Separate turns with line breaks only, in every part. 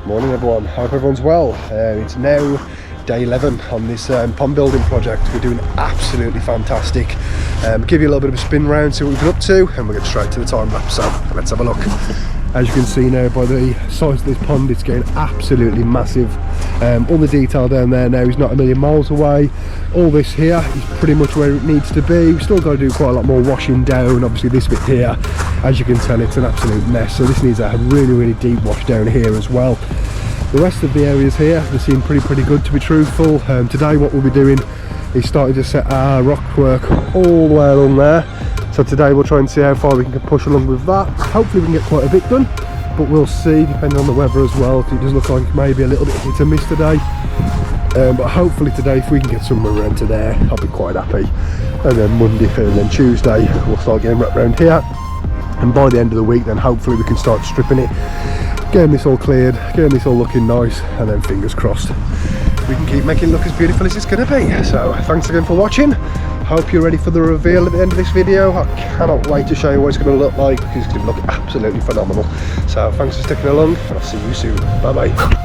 Morning everyone, hope everyone's well. It's now day 11 on this pond building project. We're doing absolutely fantastic. Give you a little bit of a spin round, see what we've been up to, and we'll get straight to the time lapse. So let's have a look. As you can see now by the size of this pond, it's getting absolutely massive. All the detail down there now is not a million miles away. All this here is pretty much where it needs to be. We've still got to do quite a lot more washing down. Obviously this bit here, as you can tell, it's an absolute mess, so this needs a really deep wash down here as well. The rest of the areas here, they seem pretty good, to be truthful. Today what we'll be doing is starting to set our rock work all the way along there. So today we'll try and see how far we can push along with that. Hopefully we can get quite a bit done, but we'll see, depending on the weather as well. It does look like maybe a little bit hit and miss today. But hopefully today, if we can get somewhere around to there, I'll be quite happy. And then Monday and then Tuesday, we'll start getting right around here. And by the end of the week, then hopefully we can start stripping it, getting this all cleared, getting this all looking nice, and then fingers crossed we can keep making it look as beautiful as it's going to be. So thanks again for watching. Hope you're ready for the reveal at the end of this video. I cannot wait to show you what it's going to look like, because it's going to look absolutely phenomenal. So thanks for sticking along, and I'll see you soon. Bye bye.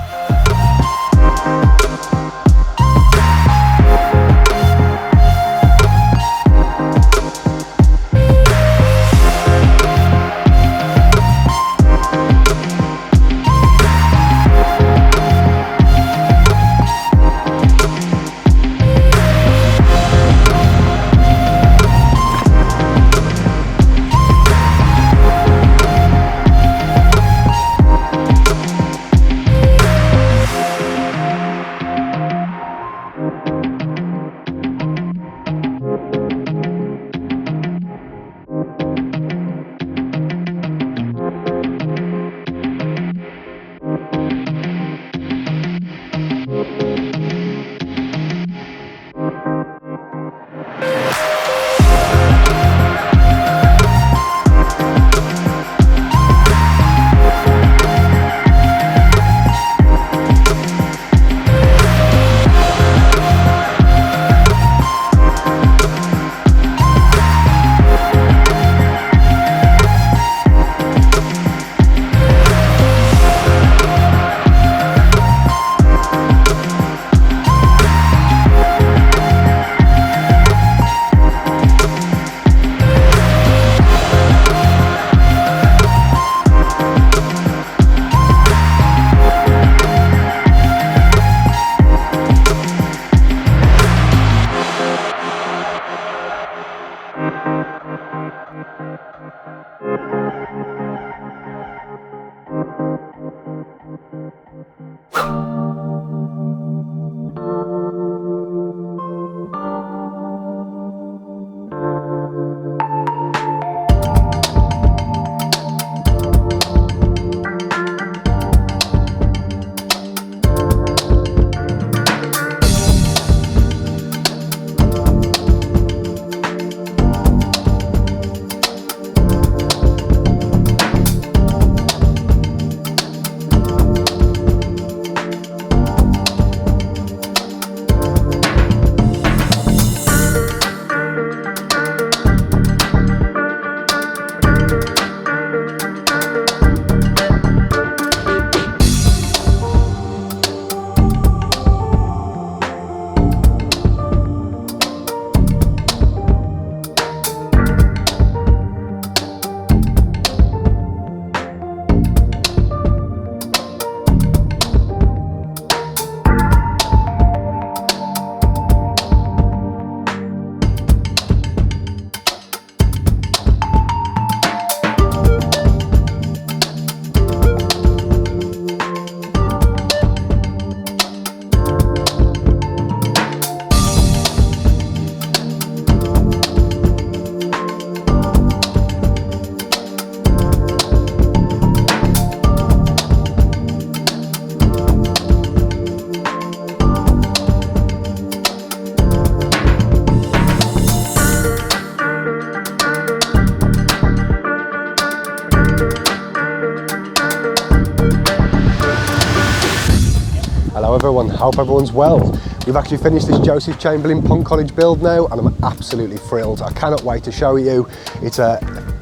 Hello everyone, hope everyone's well. We've actually finished this Joseph Chamberlain Pond College build now, and I'm absolutely thrilled. I cannot wait to show you. It's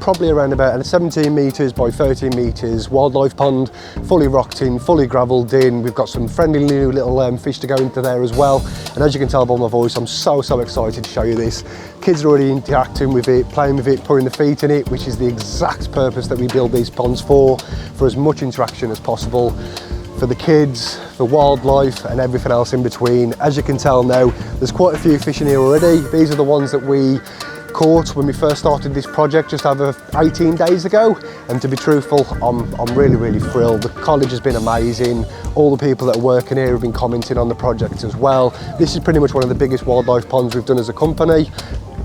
probably around about 17 metres by 13 metres wildlife pond, fully rocked in, fully gravelled in. We've got some friendly new little fish to go into there as well. And as you can tell by my voice, I'm so excited to show you this. Kids are already interacting with it, playing with it, putting their feet in it, which is the exact purpose that we build these ponds for as much interaction as possible. For the kids, for wildlife and everything else in between. As you can tell now, there's quite a few fish in here already. These are the ones that we caught when we first started this project just over 18 days ago. And to be truthful, I'm really thrilled. The college has been amazing. All the people that are working here have been commenting on the project as well. This is pretty much one of the biggest wildlife ponds we've done as a company.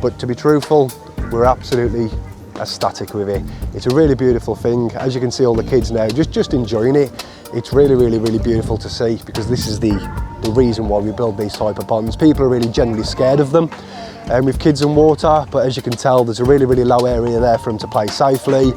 But to be truthful, we're absolutely ecstatic with it. It's a really beautiful thing. As you can see, all the kids now just enjoying it. It's really beautiful to see, because this is the reason why we build these type of ponds. People are really generally scared of them with kids and water, but as you can tell, there's a really low area there for them to play safely.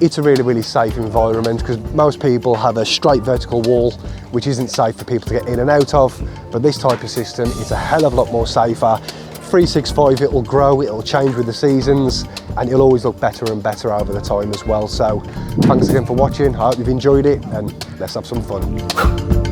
It's a really safe environment, because most people have a straight vertical wall which isn't safe for people to get in and out of, but this type of system is a hell of a lot more safer. 365, it will grow, it will change with the seasons, and it'll always look better and better over the time as well. So thanks again for watching. I hope you've enjoyed it, and let's have some fun.